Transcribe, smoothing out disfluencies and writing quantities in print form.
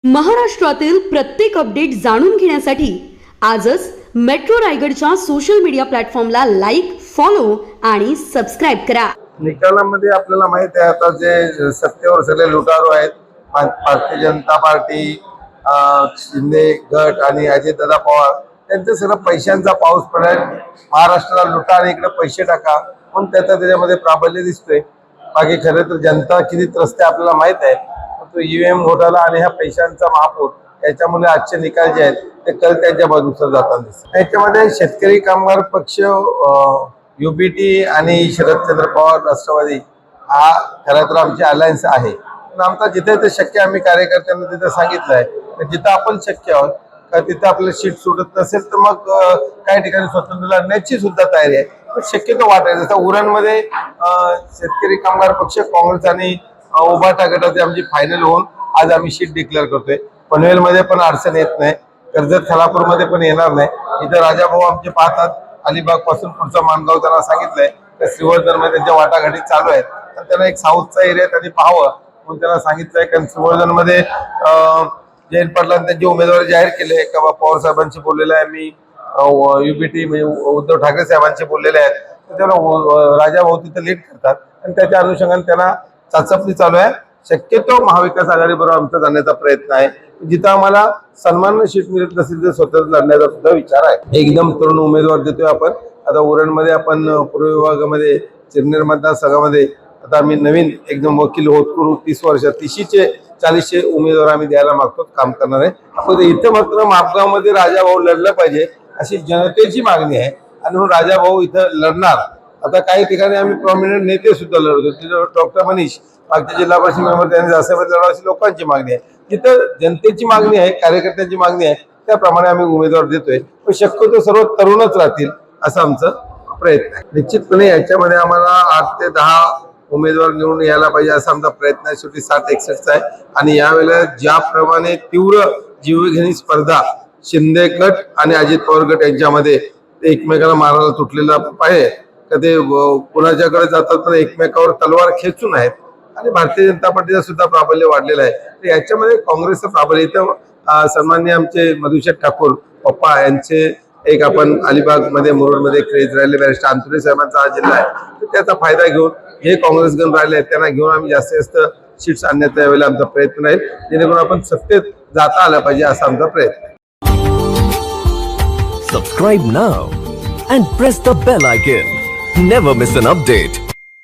महाराष्ट्रातील प्रत्येक अपडेट जाणून घेण्यासाठी आजच मेट्रो रायगडच्या सोशल मीडिया प्लॅटफॉर्मला लाईक, फॉलो आणि सबस्क्राईब करा. निकालामध्ये आपल्याला माहित आहे आता जे सत्तेवर सगळे लुटारू आहेत, भारतीय जनता पार्टी, शिंदे गट आणि अजितदादा पवार, त्यांचं सगळं पैशांचा पाऊस पडेल. महाराष्ट्राला लुटा आणि इकडे पैसे टाका म्हणून त्याच्यामध्ये प्राबल्य दिसतोय. बाकी खरं तर जनता किती त्रस्त आहे आपल्याला माहित आहे. तो ईव्हीएम घोटाळा आणि ह्या पैशांचा महापूर याच्यामुळे आजचे निकाल जे आहेत ते कल त्यांच्या बाजूला जाताना दिसतात. याच्यामध्ये शेतकरी कामगार पक्ष, युबीटी आणि शरदचंद्र पवार राष्ट्रवादी हा खरं तर आमची अलायन्स आहे. पण आमचा जिथे ते शक्य आम्ही कार्यकर्त्यांना तिथे सांगितलं आहे जिथं आपण शक्य आहोत का तिथं आपलं सीट सुटत नसेल तर मग काही ठिकाणी स्वतंत्र लढण्याची सुद्धा तयारी आहे. पण शक्यतो वाटायचं जसं उरणमध्ये शेतकरी कामगार पक्ष, काँग्रेस आणि उभाटा गटाचे आमची फायनल होऊन आज आम्ही सीट डिक्लेअर करतोय. पनवेलमध्ये पण अडचण येत नाही, कर्जत खालापूरमध्ये पण येणार नाही. इथं राजाभाऊ आमचे पाहतात, अलिबाग पासून पुढचा मानगाव त्यांना सांगितलंय तर श्रीवर्धनमध्ये त्यांच्या वाटाघाटी चालू आहेत. तर त्यांना एक साऊथचा एरिया त्यांनी पाहावं म्हणून त्यांना सांगितलंय. कारण श्रीवर्धनमध्ये जयंत पाटलांनी त्यांचे उमेदवार जाहीर केले का पवार साहेबांशी बोललेलं आहे मी, युबीटी म्हणजे उद्धव ठाकरे साहेबांशी बोललेले आहेत. तर त्यांना राजाभाऊ तिथे लीड करतात आणि त्याच्या अनुषंगाने त्यांना चाचपणी चालू आहे. शक्यतो महाविकास आघाडीबरोबर आमचा जाण्याचा प्रयत्न आहे. जिथं आम्हाला सन्मान सीट मिळत नसेल तर स्वतः लढण्याचा सुद्धा विचार आहे. एकदम तरुण उमेदवार देतोय आपण. आता उरणमध्ये आपण पूर्व विभागामध्ये चिरनेर मतदारसंघामध्ये आता आम्ही नवीन एकदम वकील होतकरू 30 वर्ष 30-40 उमेदवार आम्ही द्यायला मागतो, काम करणार आहे. आपण इथं मात्र मापगावमध्ये राजाभाऊ लढलं पाहिजे अशी जनतेची मागणी आहे आणि म्हणून राजाभाऊ इथं लढणार. आता काही ठिकाणी आम्ही प्रॉमिनंट नेते सुद्धा लढवतो. डॉक्टर मनीष मागच्या जिल्हा परिषद मेंबर त्यांनी जास्त लढावशी लोकांची मागणी आहे. जिथं जनतेची मागणी आहे, कार्यकर्त्यांची मागणी आहे त्याप्रमाणे आम्ही उमेदवार देतोय. पण शक्यतो सर्व तरुणच राहतील असं आमचं प्रयत्न आहे. निश्चितपणे याच्यामध्ये आम्हाला 8 ते 10 उमेदवार निवडून यायला पाहिजे असा आमचा प्रयत्न आहे. शेवटी 60-61 आहे आणि यावेळेला ज्याप्रमाणे तीव्र जीवघेणी स्पर्धा शिंदे गट आणि अजित पवार गट यांच्यामध्ये एकमेकाला मारायला तुटलेला पाहिजे का ते कुणाच्याकडे जातात तर एकमेकावर तलवार खेचून आहेत आणि भारतीय जनता पार्टीचा सुद्धा प्राबल्य वाढलेला आहे. तर याच्यामध्ये काँग्रेसचं प्राबल्य इथं सन्माननीय आमचे मधुशेठ ठाकूर पप्पा यांचे एक आपण अलिबागमध्ये मुरुडमध्ये क्रेज राहिले बॅरिस्टर अंतुरे साहेबांचा हा जिल्हा आहे. तर त्याचा फायदा घेऊन जे काँग्रेसगण राहिले आहेत त्यांना घेऊन आम्ही जास्तीत जास्त सीट्स आणण्याचा यावेळेला आमचा प्रयत्न राहील, जेणेकरून आपण सत्तेत जाता आला पाहिजे असा आमचा प्रयत्न आहे. Subscribe now and press the bell icon. Never miss an update.